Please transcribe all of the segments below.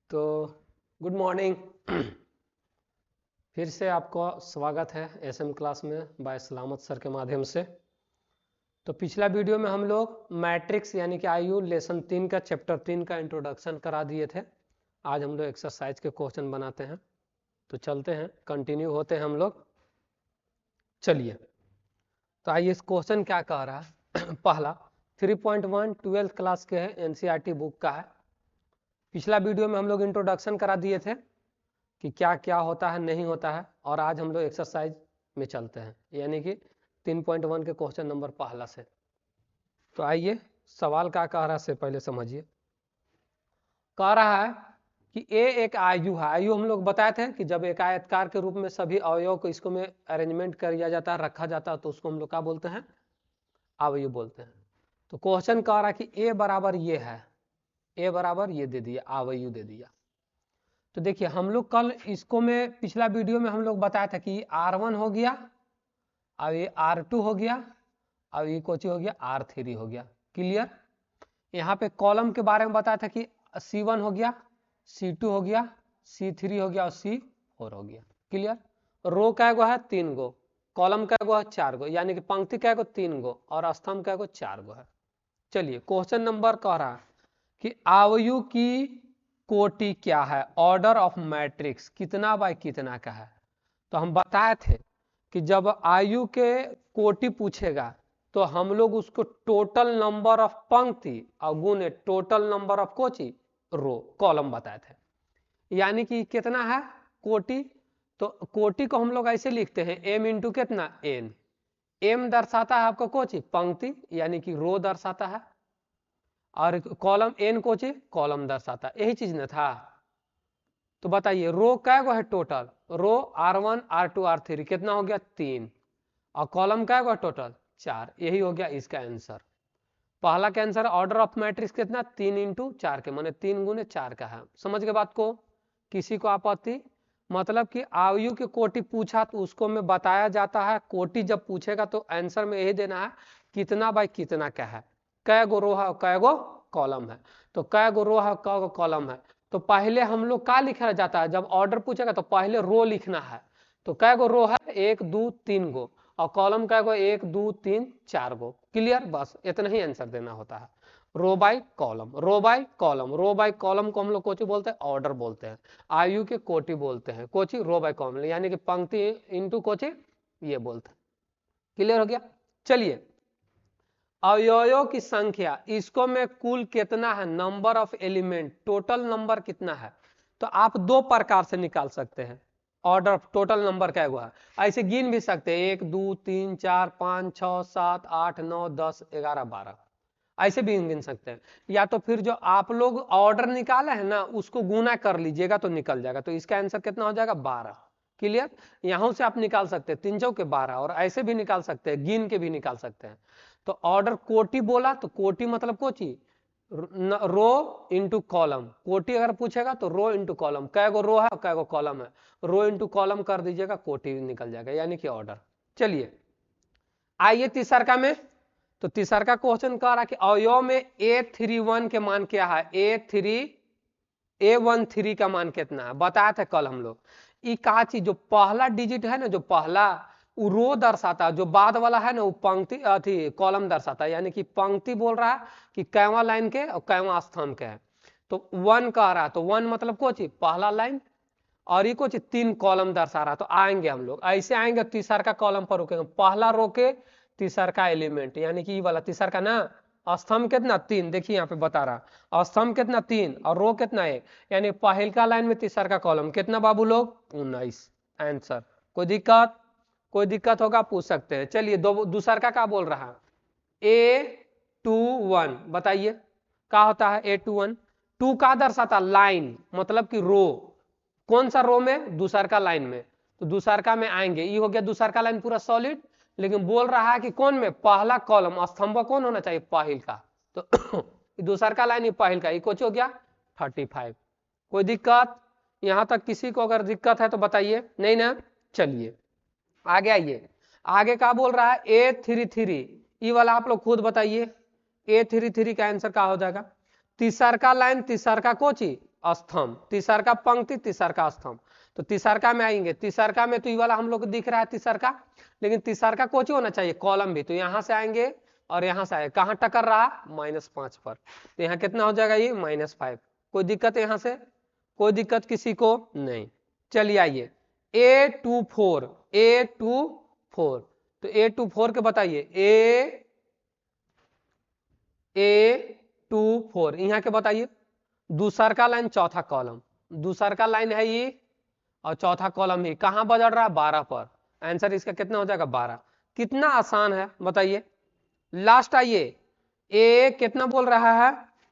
तो good morning. फिर से आपको स्वागत है एसएम क्लास में बाय सलामत सर के माध्यम से। तो पिछला वीडियो में हम लोग मैट्रिक्स यानी कि आयु लेसन 3 का चैप्टर 3 का इंट्रोडक्शन करा दिए थे। आज हम लोग एक्सरसाइज के क्वेश्चन बनाते हैं, तो चलते हैं, कंटिन्यू होते हैं हम लोग। चलिए, तो आइए इस क्वेश्चन क्या कह रहा है। पहला 3.1 12th क्लास के है, एनसीईआरटी बुक का है। पिछला वीडियो में हम लोग इंट्रोडक्शन करा दिए थे कि क्या क्या होता है नहीं होता है, और आज हम लोग एक्सरसाइज में चलते हैं यानी कि 3.1 के क्वेश्चन नंबर पहला से। तो आइए सवाल क्या कह रहा है से पहले समझिए। कह रहा है कि ए एक आयु है। आयु हम लोग बताए थे कि जब एक आयतकार के रूप में सभी अवयव को इसको में अरेंजमेंट कर दिया जाता है, रखा जाता है, तो उसको हम लोग क्या बोलते हैं? आयु बोलते हैं। तो क्वेश्चन कह रहा है कि ए बराबर ये है, ए बराबर ये दे दिया, आयु दे दिया। तो देखिए हम लोग कल इसको में पिछला वीडियो में हम लोग बताया था कि R1 हो गया, अब ये R2 हो गया, अब ये कोची हो गया R3 हो गया। क्लियर? यहाँ पे कॉलम के बारे में बताया था कि C1 हो गया, C2 हो गया, C3 हो गया और C4 हो गया। क्लियर? रो कै गो है? 3 गो। कॉलम कै गो है? 4 गो। यानी कि पंक्ति कै गो? 3 गो और स्तंभ कै गो? 4 गो है। चलिए क्वेश्चन नंबर कह रहा है कि आयु की कोटि क्या है, ऑर्डर ऑफ मैट्रिक्स कितना बाय कितना का है। तो हम बताए थे कि जब आयु के कोटि पूछेगा तो हम लोग उसको टोटल नंबर ऑफ पंक्ति और गुने टोटल नंबर ऑफ कोची रो कॉलम बताए थे। यानी कि कितना है कोटि, तो कोटि को हम लोग ऐसे लिखते हैं m इंटू कितना n। m दर्शाता है आपका कोची पंक्ति यानी कि रो दर्शाता है, और कॉलम n कोची कॉलम दर्शाता है। यही चीज न था। तो बताइए रो कै गो है टोटल? रो R1 R2 R3 कितना हो गया? 3। और कॉलम कै गो है टोटल? 4। यही हो गया इसका आंसर। पहला का आंसर ऑर्डर ऑफ मैट्रिक्स कितना? 3 इंटू 4 के, माने 3 गुने 4 का है। समझ के बात को? किसी को आपत्ति? मतलब कि आयु की कोटि पूछा तो उसको में बताया जाता है, कोटि जब पूछेगा तो आंसर में यही देना है कितना बाय कितना का है, कै गो रो है कै गो कॉलम है। तो कै गो रो है कै गो कॉलम है। तो पहले हम लोग क्या लिखा जाता है? जब ऑर्डर पूछेगा तो पहले रो लिखना है। तो कै गो रो है? 1 2 3 गो, और कॉलम कै गो? 1 2 3 4 गो। क्लियर? बस इतना ही आंसर देना होता है। Row by column, row by column, row by column को हम लोग कोची बोलते हैं? ऑर्डर बोलते हैं। आयु के कोटि बोलते हैं कोची रो बाय कॉलम, यानी कि पंक्ति इंटू कोची ये बोलते हैं। क्लियर हो गया? चलिए अवयवों की संख्या, इसको में कुल कितना है, number of element, total number कितना है। तो आप दो प्रकार से निकाल सकते हैं ऑर्डर ऑफ टोटल नंबर क्या हुआ है। ऐसे गिन भी सकते हैं 1 2 3 4 5 6 7 8 9 10 11 12, ऐसे भी गिन सकते हैं। या तो फिर जो आप लोग ऑर्डर निकाले हैं ना उसको गुना कर लीजिएगा तो निकल जाएगा। तो इसका आंसर कितना हो जाएगा? 12। क्लियर? यहां से आप निकाल सकते हैं 3 चौके 12, और ऐसे भी निकाल सकते हैं, गिन के भी निकाल सकते हैं। तो ऑर्डर कोटि बोला तो कोटि मतलब कोची रो इंटू कॉलम। कोटि अगर पूछेगा तो रो इंटू कॉलम, कै गो रो है कै गो कॉलम है, रो इंटू कॉलम कर दीजिएगा, कोटि निकल जाएगा यानी कि ऑर्डर। चलिए आइए तीसरका में। तो तीसरका क्वेश्चन कह रहा है कि अवयव में A31 के मान क्या है, A13 का मान कितना है। बताया था कल हम लोग। ये कहा चीज जो पहला डिजिट है ना, जो पहला वो रो दर्शाता है, जो बाद वाला है ना वो पंक्ति अथी कॉलम दर्शाता है। यानी कि पंक्ति बोल रहा है कि कैवा लाइन के और कैवा स्तंभ के है। तो 1 कह रहा है, तो 1 मतलब कुछ पहला लाइन, और ये कुछ 3 कॉलम दर्शा रहा। तो आएंगे हम लोग ऐसे आएंगे, तीसरा का कॉलम पर रुकेंगे, पहला रो के तीसरा का एलिमेंट, यानी कि ये वाला तीसरा का ना स्तंभ कितना 3, देखिए यहाँ पे बता रहा स्तंभ कितना 3 और रो कितना 1, यानी पहल का लाइन में तीसरा का कॉलम कितना बाबू लोग 19। आंसर कोई दिक्कत? कोई दिक्कत होगा पूछ सकते हैं। चलिए दूसरा का क्या बोल रहा है? A21 बताइए क्या होता है A21? 2 का दर्शाता लाइन मतलब कि रो, कौन सा रो में? दूसरा का लाइन में। तो दूसरा का में आएंगे, ये हो गया दूसरा का लाइन पूरा सॉलिड, लेकिन बोल रहा है कि कौन में? पहला कॉलम, स्तंभ कौन होना चाहिए? पहल का। तो दूसरा का लाइन पहल का, ये कुछ हो गया 35। कोई दिक्कत? यहां तक किसी को अगर दिक्कत है तो बताइए, नहीं ना? चलिए आगे आइए। आगे क्या बोल रहा है? A33, ये वाला आप लोग खुद बताइए। A33 का आंसर क्या हो जाएगा? तीसरा का लाइन तीसरा का कोची स्तंभ, तीसरका पंक्ति, तीसरका स्तंभ। तो तीसरका में आएंगे, तीसरका में तो ये वाला हम लोग को दिख रहा है तीसरका, लेकिन तीसरका कोच होना चाहिए कॉलम भी, तो यहां से आएंगे और यहां से आएगा, कहां टकर रहा -5 पर, तो यहाँ कितना हो जाएगा ये -5। कोई दिक्कत है यहाँ से? कोई दिक्कत किसी को नहीं। चलिए आइए A24, A24, तो A24 के बताइए, A24 यहाँ के बताइए, दूसरका लाइन चौथा कॉलम, दूसरका लाइन है ये और चौथा कॉलम ही, कहां बदल रहा है 12 पर, आंसर इसका कितना हो जाएगा 12। कितना आसान है बताइए। लास्ट आइए, ए कितना बोल रहा है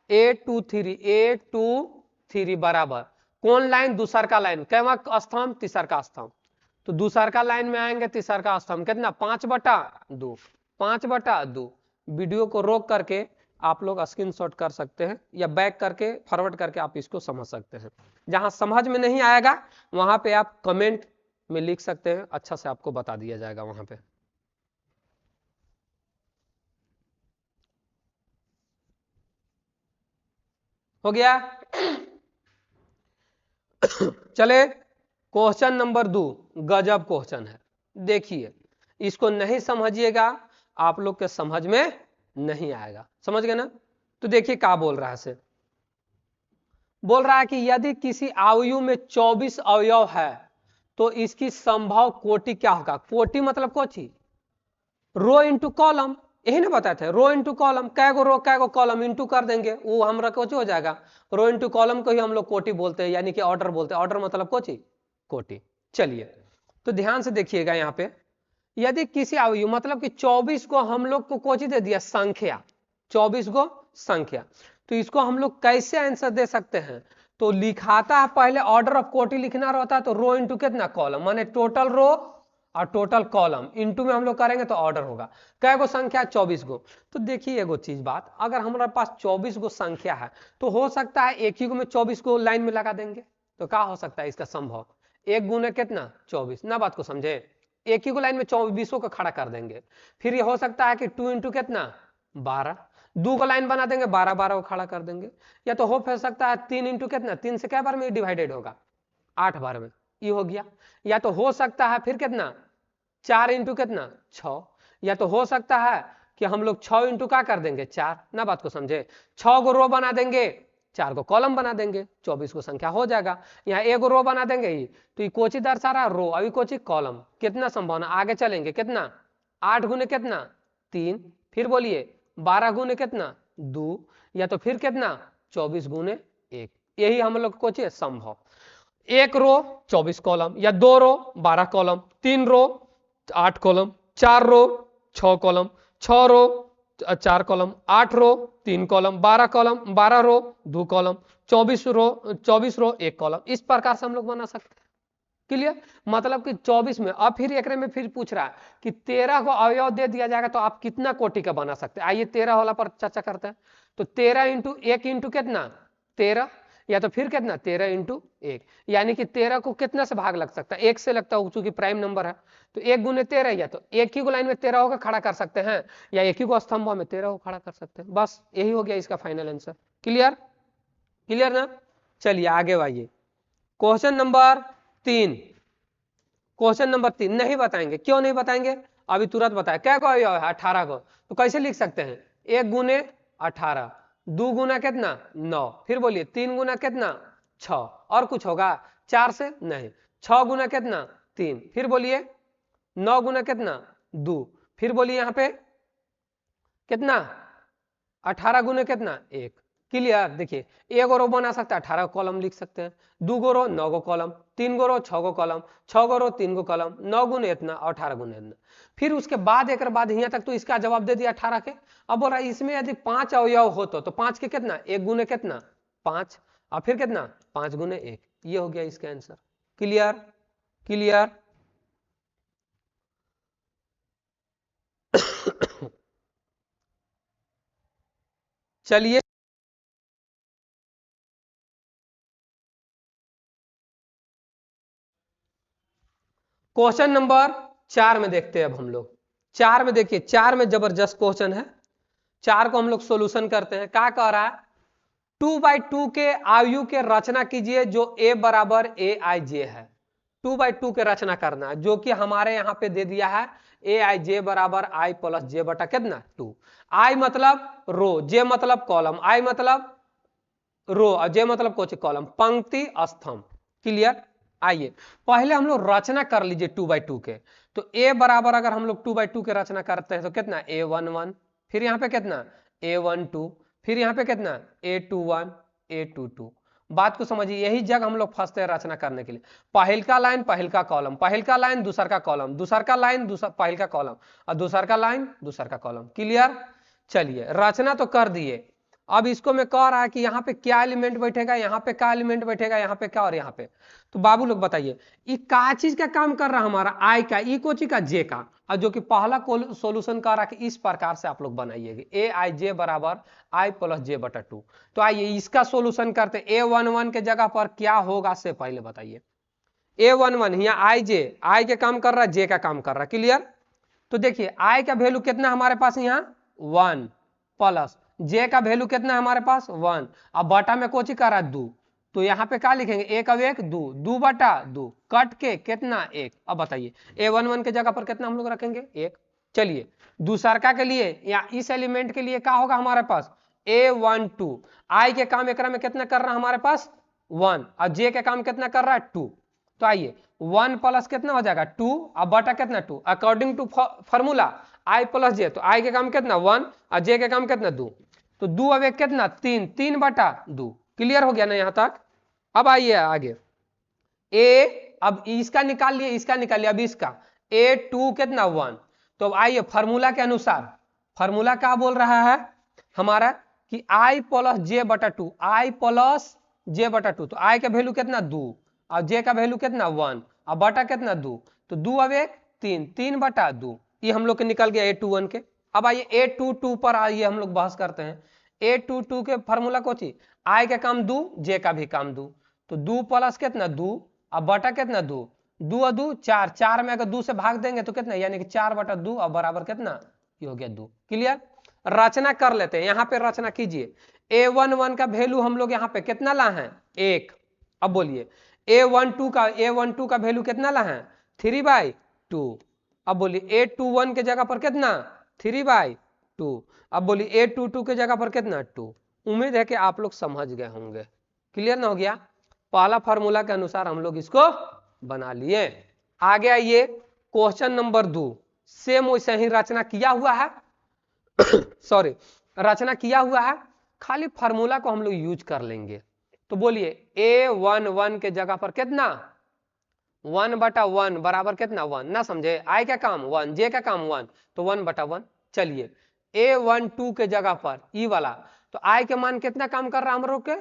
A23, A23 बराबर कौन लाइन, दूसरका लाइन, कैवा स्तंभ, तीसरका स्तंभ। तो दूसरका लाइन में आएंगे, तीसरका स्तंभ कितना 5/2, 5/2। वीडियो को रोक करके आप लोग स्क्रीनशॉट कर सकते हैं या बैक करके फॉरवर्ड करके आप इसको समझ सकते हैं। जहां समझ में नहीं आएगा वहां पे आप कमेंट में लिख सकते हैं, अच्छा से आपको बता दिया जाएगा वहां पे। हो गया? चले क्वेश्चन नंबर 2, गजब क्वेश्चन है। देखिए इसको नहीं समझिएगा आप लोग के समझ में नहीं आएगा, समझ गए ना? तो देखिए क्या बोल रहा है से, बोल रहा है कि यदि किसी अवयव में 24 अवयव है तो इसकी संभव कोटि क्या होगा। कोटि मतलब कोची, रो इंटू कॉलम, यही ना बताए थे, रो इंटू कॉलम, कैगो रो कैगो कॉलम इंटू कर देंगे, वो हमारा कोची हो जाएगा। रो इंटू कॉलम को ही हम लोग कोटि बोलते हैं, यानी कि ऑर्डर बोलते हैं, ऑर्डर मतलब कोची कोटि। चलिए तो ध्यान से देखिएगा यहाँ पे, यदि किसी अवयव मतलब कि 24 को हम लोग को कोची दे दिया संख्या, 24 को संख्या, तो इसको हम लोग कैसे आंसर दे सकते हैं। तो लिखाता है पहले ऑर्डर ऑफ कोटि लिखना रहता है, तो रो इंटू कितना कॉलम, माने टोटल रो और टोटल कॉलम इंटू में हम लोग करेंगे तो ऑर्डर होगा। कै गो संख्या 24 गो। तो देखिए एगो चीज बात, अगर हमारे पास 24 गो संख्या है तो हो सकता है एक ही गो में 24 को लाइन में लगा देंगे, तो क्या हो सकता है इसका संभव, एक गुने कितना 24 ना, बात को समझे, एक ही को लाइन में 24 को खड़ा कर देंगे। फिर ये हो सकता है कि 2 इंटू कितना 12, 2 को लाइन बना देंगे, 12 12 को खड़ा कर देंगे। या तो हो सकता है 3 इंटू कितना, 3 से क्या बार में डिवाइडेड होगा 8 बार में, ये हो गया। या तो हो सकता है फिर कितना 4 इंटू कितना 6, या तो हो सकता है कि हम लोग 6 इंटू क्या कर देंगे 4 ना, बात को समझे, 6 को रो बना देंगे, 4 को कॉलम बना देंगे, 24 को संख्या हो जाएगा। यहाँ एक रो बना देंगे ही, तो ये कोची दर्शा रहा रो, अभी कोची कॉलम, कितना संभावना, आगे चलेंगे कितना 8 गुने कितना 3, फिर बोलिए 12 गुने कितना 2, या तो फिर कितना 24 गुने 1, यही हम लोग कोची संभव। एक रो 24 कॉलम, या 2 रो 12 कॉलम, 3 रो 8 कॉलम, 4 रो 6 कॉलम, 6 रो 4 कॉलम, 8 रो 3 कॉलम, 12 कॉलम, 12 रो 2 कॉलम, 24 रो 1 कॉलम, इस प्रकार से हम लोग बना सकते हैं। क्लियर, मतलब कि 24 में, अब फिर एक में फिर पूछ रहा है कि 13 को अवयव दे दिया जाएगा तो आप कितना कोटि का बना सकते हैं। आइए 13 वाला पर चर्चा करते हैं। तो 13 इंटू 1 इंटू कितना 13, या तो फिर कितना 13 इंटू 1, यानी कि 13 को कितना से भाग लग सकता है, 1 से लगता है चूंकि प्राइम नंबर है। तो 1 गुने 13, या तो एक ही को लाइन में 13 होकर खड़ा कर सकते हैं, या एक ही को स्तंभ में 13 को खड़ा कर सकते हैं। बस यही हो गया इसका फाइनल आंसर। क्लियर, क्लियर ना? चलिए आगे बढ़िए, क्वेश्चन नंबर 3। क्वेश्चन नंबर 3 नहीं बताएंगे, क्यों नहीं बताएंगे, अभी तुरंत बताए। क्या को है 18 को, तो कैसे लिख सकते हैं 1 गुने 18, 2 गुना कितना 9, फिर बोलिए 3 गुना कितना 6, और कुछ होगा 4 से नहीं, 6 गुना कितना 3, फिर बोलिए 9 गुना कितना 2, फिर बोलिए यहाँ पे कितना 18 गुने कितना 1। क्लियर, देखिए एक रो बना सकते हैं 18 कॉलम लिख सकते हैं, 2 गो रो 9 गो कॉलम, 3 गो रो 6 गो कॉलम, 6 गो रो 3 गो कॉलम, 9 गुने इतना और 18 गुने इतना। फिर उसके बाद एक बाद यहाँ तक तो इसका जवाब दे दिया 18 के। अब बोल रहा है इसमें यदि 5 अवयव हो तो 5 के कितना 1 गुने कितना 5, और फिर कितना 5 गुने 1, ये हो गया इसका आंसर। Clear, clear. चलिए क्वेश्चन नंबर 4 में देखते हैं अब हम लोग। 4 में देखिए, 4 में जबरदस्त क्वेश्चन है, 4 को हम लोग सॉल्यूशन करते हैं। क्या कह रहा है, 2/2 के आयु के रचना कीजिए जो a बराबर a i j है। 2/2 के रचना करना है जो कि हमारे यहाँ पे दे दिया है a i j बराबर i प्लस j बटा कितना 2। i मतलब रो, j मतलब कॉलम, i मतलब रो और j मतलब कुछ कॉलम, पंक्ति स्तंभ। क्लियर। आइए पहले हम लोग रचना कर लीजिए 2/2 के। तो a बराबर अगर हम लोग 2/2 के रचना करते हैं तो कितना a11, फिर यहाँ पे कितना a12, फिर यहाँ पे कितना a21 a22। बात को समझिए, यही जगह हम लोग फंसते हैं रचना करने के लिए। पहल का लाइन पहल का कॉलम, पहल का लाइन दूसर का कॉलम, दूसर का लाइन दूसर पहल का कॉलम और दूसर का लाइन दूसर का कॉलम। क्लियर। चलिए रचना तो कर दिए, अब इसको मैं कह रहा है कि यहाँ पे क्या एलिमेंट बैठेगा, यहाँ पे क्या एलिमेंट बैठेगा, यहाँ पे क्या और यहाँ पे। तो बाबू लोग बताइए ये क्या चीज का काम कर रहा है हमारा आई का, ई कोची का जे का, और जो कि पहला सोल्यूशन कर रहा है कि इस प्रकार से आप लोग बनाइएगा ए आई जे बराबर आई प्लस जे बटा 2। तो आइए इसका सोल्यूशन करते। a11 के जगह पर क्या होगा से पहले बताइए। a11 यहाँ आई जे, आई के काम कर रहा है, जे का काम कर रहा है। क्लियर। तो देखिए आई का वैल्यू कितना हमारे पास यहाँ 1 प्लस जे का वैल्यू कितना हमारे पास 1, अब बटा में कोची कर रहा है 2। तो यहाँ पे क्या लिखेंगे एक अब एक 2, 2 बटा 2 कट के कितना 1। अब बताइए a11 के जगह पर कितना हम लोग रखेंगे 1। चलिए दूसरका के लिए या इस एलिमेंट के लिए क्या होगा हमारे पास a12, आई के काम एकरा में कितना कर रहा है हमारे पास 1 और जे के काम कितना कर रहा है 2। तो आइए 1 प्लस कितना हो जाएगा 2 और बटा कितना 2 according to formula I plus J. तो आई के काम कितना 1 और जे के काम कितना 2। तो 2 अब एक कितना 3, 3 बटा 2। क्लियर हो गया ना यहाँ तक। अब आइए आगे ए, अब इसका निकाल लिए, इसका निकाल लिया, अब इसका a2 कितना 1। तो अब आइए फार्मूला के अनुसार, फार्मूला क्या बोल रहा है हमारा कि i प्लस जे बटा 2, आई प्लस जे बटा 2। तो आई का वैल्यू कितना 2 और जे का वैल्यू कितना 1 और बटा कितना 2। तो 2 अब एक 3, 3 बटा 2। ये हम लोग के निकल गया a21 के। अब आइए a22 पर आइए हम लोग बहस करते हैं। a22 के फार्मूला को थी आई का काम 2, जे का भी काम 2। तो 2 प्लस कितना 2 और बटा कितना 2, 2 और 2 4, 4 में अगर 2 से भाग देंगे तो कितना यानी कि 4 बटा 2 और बराबर कितना ये हो गया 2। क्लियर। रचना कर लेते हैं, यहाँ पे रचना कीजिए। a11 का वैल्यू हम लोग यहाँ पे कितना ला है 1। अब बोलिए a12 का वैल्यू कितना ला है 3/2। अब बोलिए a21 के जगह पर कितना 3/2। अब बोलिए a22 के जगह पर कितना 2। उम्मीद है कि आप लोग समझ गए होंगे। क्लियर ना हो गया। पहला फार्मूला के अनुसार हम लोग इसको बना लिए। आगे आइए क्वेश्चन नंबर 2, सेम वैसे ही रचना किया हुआ है सॉरी रचना किया हुआ है, खाली फार्मूला को हम लोग यूज कर लेंगे। तो बोलिए a11 के जगह पर कितना 1 बटा 1 बराबर कितना 1 ना समझे, आई का काम 1 जे का काम 1 तो 1 बटा 1। चलिए a12 के जगह पर ई वाला, तो आई के मान कितना काम कर रहा है हम लोग के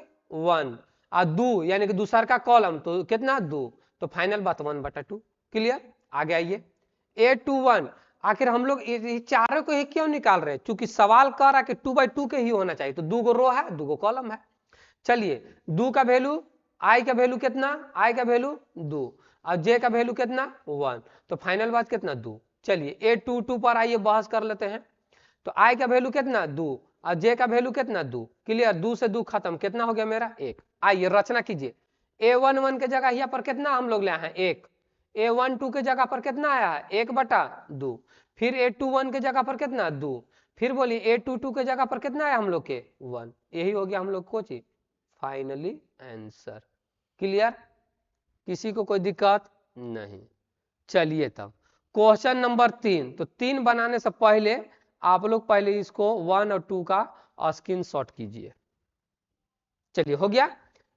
1 और 2 यानी कि दूसर का कॉलम तो कितना 2। तो फाइनल बात 1 बटा 2। क्लियर। आगे आइए a21, आखिर हम लोग ये चारों को ही क्यों निकाल रहे हैं, क्योंकि सवाल कर रहा है कि 2/2 के ही होना चाहिए। तो 2 गो रो है 2 गो कॉलम है। चलिए 2 का वैल्यू आई का वैल्यू कितना, आई का वैल्यू 2 और जे का वैल्यू कितना 1। तो फाइनल बात कितना 2। चलिए a22 पर आइए बहस कर लेते हैं। तो आई का वैल्यू कितना 2 और जे का वैल्यू कितना 2। क्लियर। 2 से 2 खत्म, कितना हो गया मेरा 1। आइए रचना कीजिए। a11 के जगह यहाँ पर कितना हम लोग ले आए हैं 1, a12 के जगह पर कितना आया है 1 बटा 2, फिर a21 के जगह पर कितना 2, फिर बोलिए a22 के जगह पर कितना आया हम लोग के 1। यही हो गया हम लोग को चीज फाइनली आंसर। क्लियर। किसी को कोई दिक्कत नहीं। चलिए तब क्वेश्चन नंबर 3। तो 3 बनाने से पहले आप लोग पहले इसको 1 और 2 का स्क्रीनशॉट कीजिए। चलिए हो गया।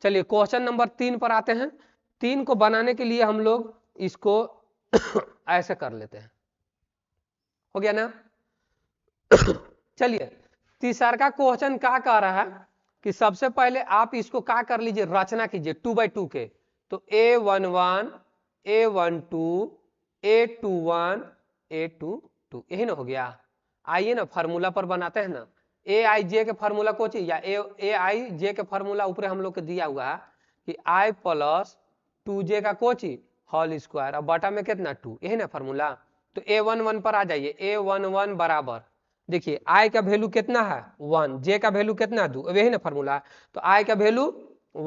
चलिए क्वेश्चन नंबर 3 पर आते हैं। 3 को बनाने के लिए हम लोग इसको ऐसे कर लेते हैं। हो गया ना। चलिए तीसरा का क्वेश्चन क्या कह रहा है कि सबसे पहले आप इसको क्या कर लीजिए रचना कीजिए 2/2 के। तो a11 a12 a21 a22 यही ना हो गया। आइए ना फार्मूला पर बनाते हैं ना। ए आई जे के फार्मूला को चाहिए या ए आई जे के फार्मूला ऊपर हम लोग को दिया हुआ है कि आई प्लस 2j का कोची होल स्क्वायर और बटा में कितना 2, यही ना फार्मूला। तो a11 पर आ जाइए a11 बराबर देखिए आई का वैल्यू कितना है 1, जे का वैल्यू कितना है 2, यही ना फॉर्मूला है। तो आई का वैल्यू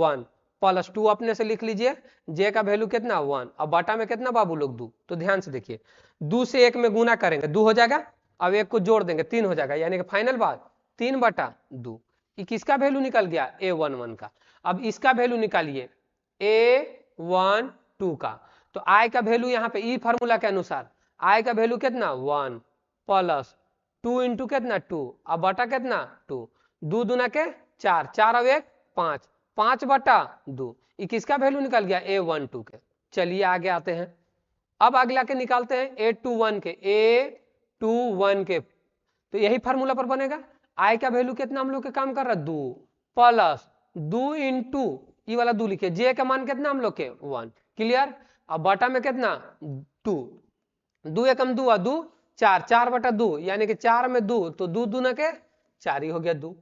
1 प्लस 2 अपने से लिख लीजिए, जे का वैल्यू कितना 1, अब बाटा में कितना बाबू लोग 2। तो ध्यान से देखिए 2 से 1 में गुना करेंगे 2 हो जाएगा, अब 1 को जोड़ देंगे 3 हो जाएगा, यानी कि फाइनल बात 3/2। ये किसका वैल्यू निकल गया A11 का। अब इसका वैल्यू निकालिए A12 का। तो आई का वैल्यू यहाँ पे ई फार्मूला के अनुसार आई का वैल्यू कितना 1 प्लस 2 इंटू कितना 2, अब बटा कितना 2, 2 दूना के 4, 4 और 1 5, 5/2। ये किसका वैल्यू निकल गया A12 के। चलिए आगे आते हैं, अब अगला के निकालते हैं A21 के, A21 के। तो यही फार्मूला पर बनेगा, आई का वैल्यू कितना हम लोग के काम कर रहा है 2 प्लस 2 इंटू ये वाला 2 लिखे, जे का मान कितना हम लोग के 1, क्लियर। अब बटा में कितना 2, 2 एकम 2 2 4, 4/2 यानी कि 4 में 2, तो 2 दूना के 4 ही हो गया 2।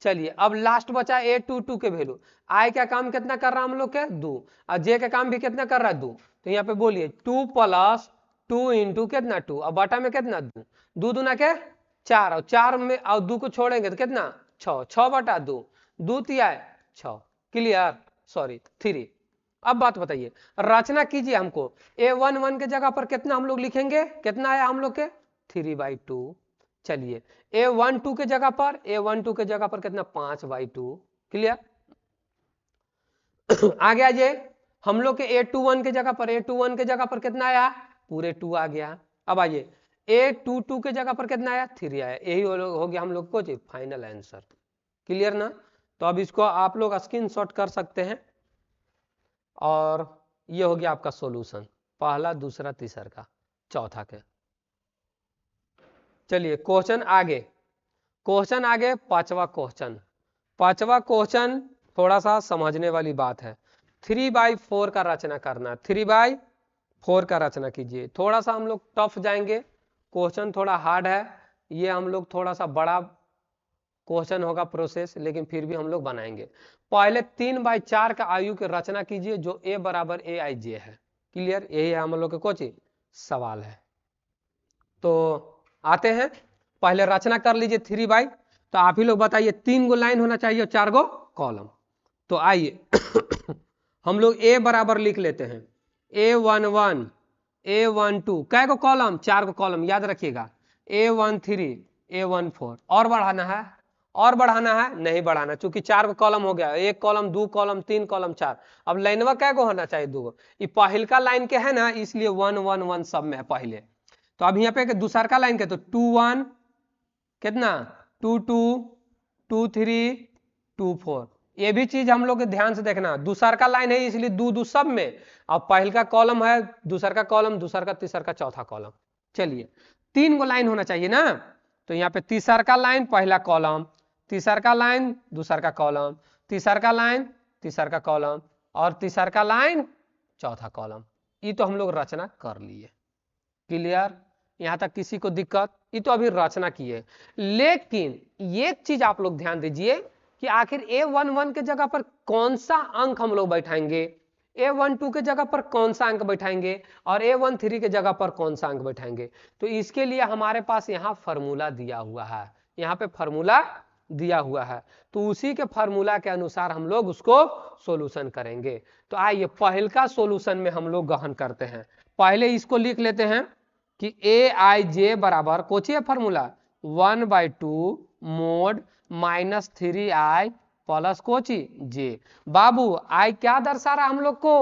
चलिए अब लास्ट बचा A22 के वैल्यू, आई का काम कितना कर रहा है हम लोग के 2, और जे का काम भी कितना कर रहा है 2। तो यहाँ पे बोलिए 2 प्लस 2 इंटू कितना 2, अब बटा में कितना 2, 2 दूना के 4, और 4 में और 2 को छोड़ेंगे तो कितना 6, 6/2, 2 तिया 6, क्लियर, सॉरी 3। अब बात बताइए, रचना कीजिए हमको, A11 के जगह पर कितना हम लोग लिखेंगे, कितना आया हम लोग के 3/2। चलिए A12 के जगह पर, A12 के जगह पर कितना 5/2, क्लियर। आगे आ जाइए, हम लोग के A21 के जगह पर, A21 के जगह पर कितना आया पूरे 2 आ गया। अब आइए A22 के जगह पर कितना आया 3 आया, यही हो गया हम लोग को फाइनल आंसर, क्लियर ना। तो अब इसको आप लोग स्क्रीनशॉट कर सकते हैं, और ये हो गया आपका सॉल्यूशन, पहला दूसरा तीसरा का चौथा के। चलिए क्वेश्चन आगे, क्वेश्चन आगे पांचवा क्वेश्चन। पांचवा क्वेश्चन थोड़ा सा समझने वाली बात है, 3/4 का रचना करना है, 3/4 का रचना कीजिए। थोड़ा सा हम लोग टफ जाएंगे, क्वेश्चन थोड़ा हार्ड है, ये हम लोग थोड़ा सा बड़ा क्वेश्चन होगा प्रोसेस, लेकिन फिर भी हम लोग बनाएंगे। पहले 3/4 का आयु की रचना कीजिए जो A बराबर AIJ है, क्लियर, यही हम लोग के कोच सवाल है। तो आते हैं, पहले रचना कर लीजिए 3/, तो आप ही लोग बताइए 3 गो लाइन होना चाहिए और 4 गो कॉलम। तो आइए हम लोग A बराबर लिख लेते हैं, A11 A12 कै गो कॉलम 4 गो कॉलम, याद रखिएगा A13 A14, और बढ़ाना है, और बढ़ाना है नहीं बढ़ाना, चूंकि 4 गो कॉलम हो गया, 1 कॉलम 2 कॉलम 3 कॉलम 4। अब लाइनवा कै गो होना चाहिए 2 गो, ये पहल का लाइन के है ना, इसलिए 1 1 1 सब में है पहले। तो अब यहाँ पे दूसर का लाइन के, तो 2 1 कितना 2 2 2 3 2 4, ये भी चीज हम लोग ध्यान से देखना, दूसर का लाइन है इसलिए 2 2 सब में। अब पहल का कॉलम है, दूसर का कॉलम, दूसर का तीसर का चौथा कॉलम। चलिए 3 गो लाइन होना चाहिए ना, तो यहाँ पे तीसर का लाइन पहला कॉलम, तीसर का लाइन दूसर का कॉलम, तीसर का लाइन तीसर का कॉलम, और तीसर का लाइन चौथा कॉलम। ये तो हम लोग रचना कर लिए, क्लियर, यहां तक किसी को दिक्कत। ये तो अभी रचना की है, लेकिन एक चीज आप लोग ध्यान दीजिए कि आखिर A11 के जगह पर कौन सा अंक हम लोग बैठाएंगे, A12 के जगह पर कौन सा अंक बैठाएंगे, और A13 के जगह पर कौन सा अंक बैठाएंगे। तो इसके लिए हमारे पास यहाँ फॉर्मूला दिया हुआ है, यहाँ पे फॉर्मूला दिया हुआ है, तो उसी के फार्मूला के अनुसार हम लोग उसको सॉल्यूशन करेंगे। तो आइए पहल का सॉल्यूशन में हम लोग गहन करते हैं। पहले इसको लिख लेते हैं कि AIJ बराबर कोची है formula 1/2 mode -3I plus Kochi J। Babu I क्या दर्शा रहा हम लोग को,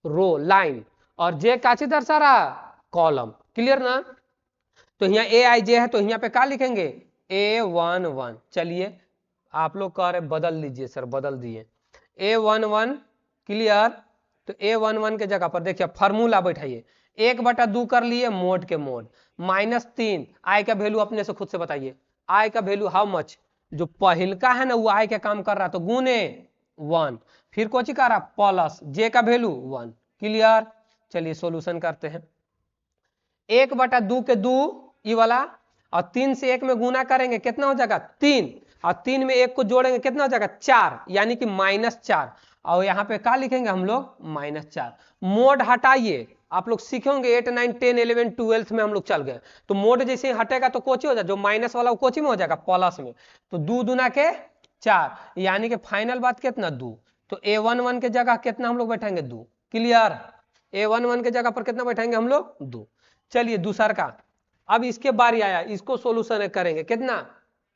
रो लाइन, और J काची दर्शा रहा कॉलम, क्लियर ना। तो यहाँ AIJ है तो यहाँ पे क्या लिखेंगे A11। चलिए आप लोग कह रहे बदल लीजिए सर, बदल दिए A11, क्लियर। तो A11 के जगह पर देखिए फार्मूला बैठाइए, 1/2 कर लिए मोड के मोड, -3 आई का वैल्यू अपने से खुद से बताइए, आई का वैल्यू हाउ मच, जो पहल का है ना वो आई का काम कर रहा तो गुने 1, फिर कोची कर रहा प्लस जे का वैल्यू 1, क्लियर। चलिए सॉल्यूशन करते हैं, 1/2 के 2 ये वाला, और 3 से 1 में गुना करेंगे कितना हो जाएगा 3, और 3 में 1 को जोड़ेंगे कितना हो जाएगा 4, यानी कि -4, और यहाँ पे क्या लिखेंगे हम लोग -4। मोड हटाइए, आप लोग सीखे होंगे 8, 9, 10, 11, 12 में हम लोग चल गए। तो मोड जैसे ही हटेगा तो कोची हो जाए, जो माइनस वाला वो कोची में हो जाएगा, प्लस में। तो 2 दूना के 4, यानी कि फाइनल बात कितना 2। तो a11 के जगह कितना हम लोग बैठेंगे 2। क्लियर, a11 के जगह पर कितना बैठेंगे हम लोग 2। चलिए दूसरा का, अब इसके बारी आया, इसको सोल्यूशन करेंगे। कितना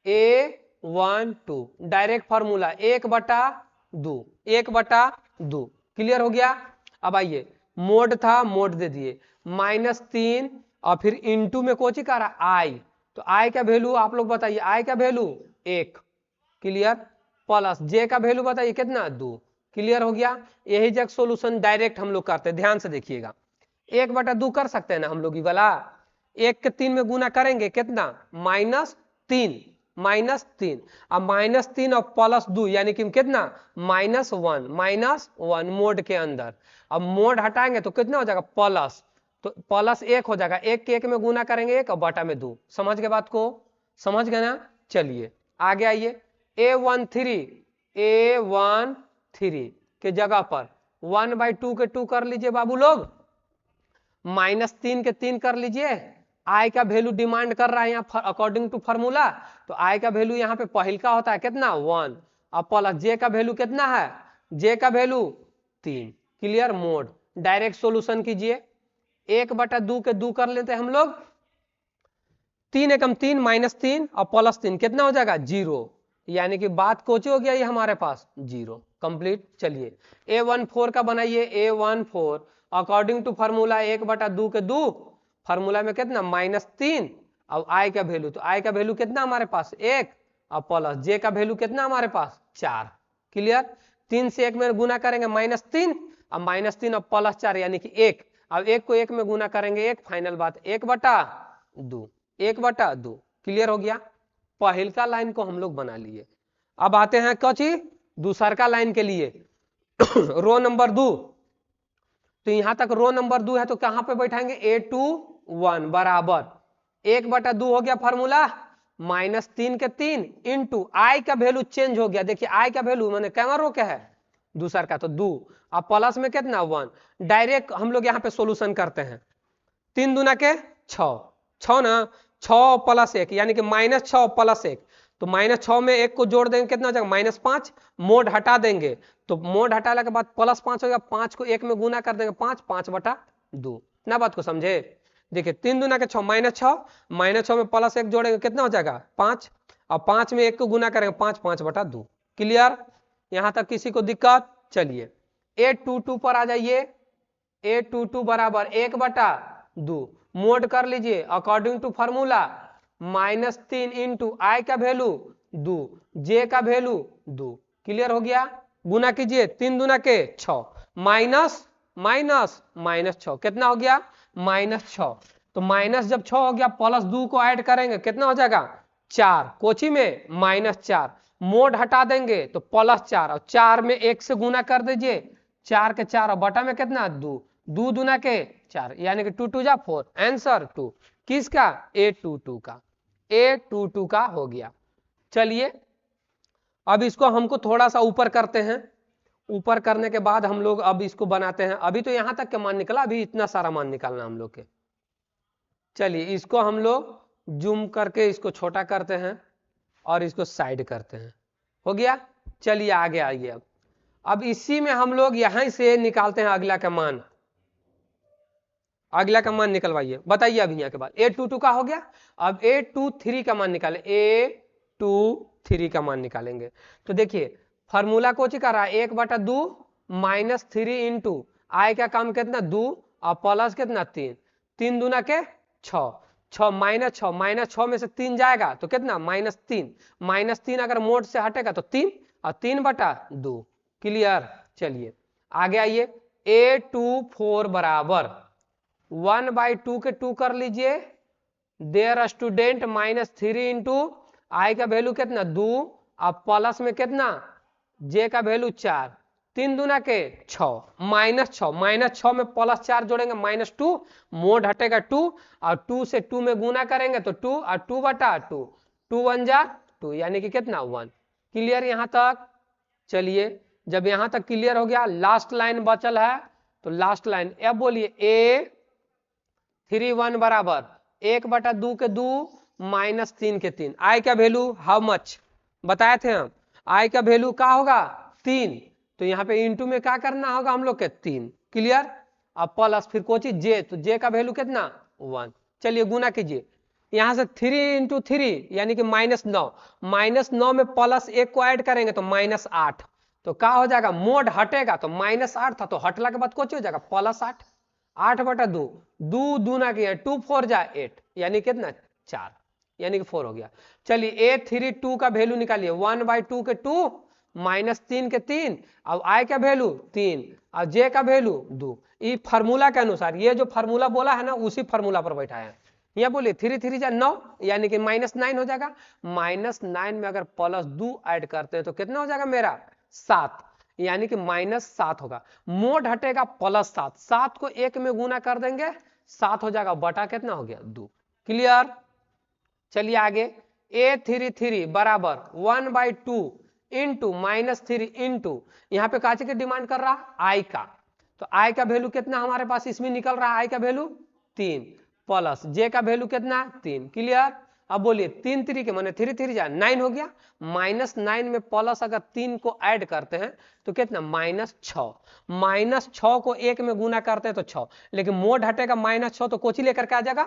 a12 डायरेक्ट फार्मूला 1/2, 1/2। क्लियर हो गया। अब आइए, मोड था, मोड दे दिए -3 और फिर इंटू में कोची कर रहा आई। तो आई का वैल्यू आप लोग बताइए, आई का वैल्यू 1। क्लियर, प्लस जे का वैल्यू बताइए कितना 2। क्लियर हो गया। यही जगह सोल्यूशन डायरेक्ट हम लोग करते हैं, ध्यान से देखिएगा। 1/2 कर सकते हैं ना हम लोग, ये वाला 1 के 3 में गुना करेंगे कितना -3, -3। अब -3 और +2 यानी कि कितना -1 मोड के अंदर। अब मोड हटाएंगे तो कितना हो जाएगा प्लस, तो +1 हो जाएगा। 1 के 1 में गुना करेंगे 1 और बटा में 2। समझ गए बात को, समझ गए ना। चलिए आगे आइए, a13 के जगह पर 1/2 के 2 कर लीजिए बाबू लोग, -3 के 3 कर लीजिए। आई का वैल्यू डिमांड कर रहा है यहाँ अकॉर्डिंग टू फार्मूला, तो आई का वैल्यू यहाँ पे पहल का होता है कितना 1, और प्लस जे का वैल्यू कितना है, जे का value 3। Clear, mode direct solution कीजिए। 1/2 के 2 कर लेते हैं हम लोग, 3 एकम 3 -3 और +3 कितना हो जाएगा 0, यानी कि बात कोची हो गया ये हमारे पास 0। कंप्लीट। चलिए a14 का बनाइए, a14 अकॉर्डिंग टू फार्मूला 1/2 के 2, फार्मूला में कितना -3 और आई का वैल्यू, तो आई का वैल्यू कितना हमारे पास 1 और प्लस जे का वैल्यू कितना हमारे पास 4। क्लियर, 3 से 1 में गुना करेंगे -3 और -3 और +4 यानी कि 1। अब 1 को 1 में गुना करेंगे 1, फाइनल बात 1/2, 1/2। क्लियर हो गया। पहल का लाइन को हम लोग बना लिए। अब आते हैं कौची दूसर का लाइन के लिए रो नंबर 2। तो यहां तक रो नंबर 2 है, तो कहां पे बैठाएंगे a21 बराबर 1/2 हो गया फार्मूला, -3 के 3 इंटू आई का वैल्यू चेंज हो गया। देखिए आई का वैल्यू मैंने कैमरा रो क्या है दूसर का, तो 2 और प्लस में कितना 1। डायरेक्ट हम लोग यहाँ पे सोल्यूशन करते हैं। 3 दूना के 6, 6 ना, 6 + 1 यानी कि -6 + 1। तो -6 में 1 को जोड़ देंगे कितना हो जाएगा -5। मोड हटा देंगे तो मोड हटाने के बाद +5 हो गया, 5 को 1 में गुना कर देंगे 5, 5/2 ना। बात को समझे। देखिए 3 दूना के 6 -6, -6 में +1 जोड़ेंगे कितना हो जाएगा 5, और 5 में 1 को गुना करेंगे 5, 5/2। क्लियर, यहां तक किसी को दिक्कत। चलिए a22 पर आ जाइए, a22 बराबर 1/2 मोड कर लीजिए अकॉर्डिंग टू फार्मूला, -3 इंटू आई का वैल्यू 2, जे का वैल्यू 2। क्लियर हो गया। गुना कीजिए 3 दूना के 6 -6 कितना हो गया -6। तो माइनस जब 6 हो गया +2 को ऐड करेंगे कितना हो जाएगा 4, कोची में -4। मोड हटा देंगे तो +4 और 4 में 1 से गुना कर दीजिए, 4 के 4 और बटा में कितना 2, 2 दूना के 4 यानी कि 2 2 जा 4। आंसर 2 किसका a22 का, a22 का हो गया। चलिए अब इसको हमको थोड़ा सा ऊपर करते हैं। ऊपर करने के बाद हम लोग अब इसको बनाते हैं। अभी तो यहां तक का मान निकला, अभी इतना सारा मान निकालना हम लोग के। चलिए इसको हम लोग जूम करके इसको छोटा करते हैं और इसको साइड करते हैं। हो गया। चलिए आगे आइए। अब इसी में हम लोग यहां से निकालते हैं अगला का मान। अगला का मान निकलवाइए, बताइए अभी यहाँ के बाद a22 का हो गया। अब a23 का मान निकाले, a23 का मान निकालेंगे। तो देखिए फार्मूला कोची कर रहा है 1/2 -3 इंटू आई का काम कितना 2 और प्लस कितना 3, 3 दूना के 6, 6 -6 में से 3 जाएगा तो कितना -3, -3 अगर मोड से हटेगा तो 3 और 3/2। क्लियर। चलिए आगे आइए, a24 बराबर 1/2 के 2 कर लीजिए, देयर स्टूडेंट -3 इंटू आई का वैल्यू कितना 2 और प्लस में कितना जे का वैल्यू 4, 3 दूना के 6, -6 में +4 जोड़ेंगे -2, मोड हटेगा 2 और 2 से 2 में गुना करेंगे तो 2 और 2/2, 2 1 जा 2 यानी कि कितना 1। क्लियर यहां तक। चलिए जब यहां तक क्लियर हो गया, लास्ट लाइन बचल है तो लास्ट लाइन अब बोलिए ए 3 1 बराबर 1/2 के 2 -3 के 3। आई का वैल्यू हाउ मच बताए थे हम, आई का वैल्यू क्या होगा 3, तो यहाँ पे इंटू में क्या करना होगा हम लोग के 3। क्लियर। अब प्लस फिर कोची जे, तो जे का वैल्यू कितना 1। चलिए गुना कीजिए, यहाँ से 3 × 3 यानी कि -9, -9 में प्लस 1 को ऐड करेंगे तो -8, तो क्या हो जाएगा मोड हटेगा तो -8 था, तो हटला के बाद कुछ हो जाएगा +8, 8/2, 2 दूना किया 2 4 जा 8 यानी कितना 4, यानी कि 4 हो गया। चलिए A3 2 का वैल्यू निकालिए, 1/2 के 2 -3 के 3, अब I का वैल्यू 3 और J का वैल्यू 2। ये फार्मूला के अनुसार, ये जो फार्मूला बोला है ना उसी फार्मूला पर बैठा है। यहाँ बोलिए 3 3 जा 9 यानी कि -9 हो जाएगा, -9 में अगर +2 ऐड करते हैं तो कितना हो जाएगा मेरा 7, यानी कि -7 होगा। मोड हटेगा +7, 7 को 1 में गुना कर देंगे 7 हो जाएगा, बटा कितना हो गया 2। क्लियर। चलिए आगे A33 बराबर 1/2 इंटू -3 इंटू, यहाँ पे काचे की डिमांड कर रहा आई का, तो आई का वैल्यू कितना हमारे पास इसमें निकल रहा है, आई का वैल्यू 3 प्लस जे का वैल्यू कितना 3। क्लियर। अब बोलिए 3 3 के माने 3 3 जा 9 हो गया, -9 में प्लस अगर 3 को ऐड करते हैं तो कितना -6, -6 को 1 में गुना करते हैं तो 6, लेकिन मोड हटेगा -6 तो कोची लेकर के आ जाएगा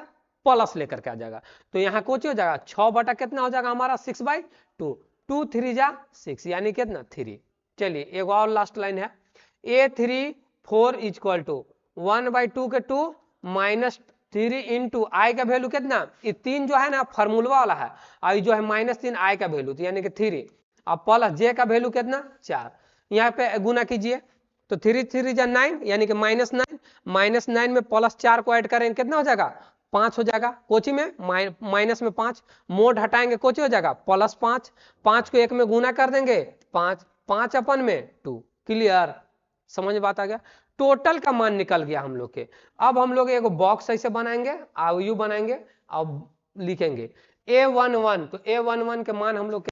प्लस लेकर के आ जाएगा, तो यहाँ कोची हो जाएगा 6 बटा कितना हो जाएगा हमारा 6/2, 2 3 जा 6 यानी कितना 3। चलिए एक और लास्ट लाइन है, A3 4 = 1/2 के 2 -3 इंटू आई का वैल्यू कितना, ये 3 जो है ना फार्मूला वाला है, आई जो है -3 आई का वैल्यू तो यानी कि 3, अब प्लस जे का वैल्यू कितना 4, यहाँ पे गुना कीजिए तो 3 3 जा 9 यानी कि -9, -9 में +4 को ऐड करेंगे कितना हो जाएगा 5 हो जाएगा, कोची में माइनस में 5, मोड हटाएंगे कोची हो जाएगा +5, 5 को 1 में गुना कर देंगे 5, 5 अपन में 2। क्लियर। समझ में बात आ गया, टोटल का मान निकल गया हम लोग के। अब हम लोग एक बॉक्स ऐसे बनाएंगे, आयु बनाएंगे और लिखेंगे A11, तो A11 के मान हम लोग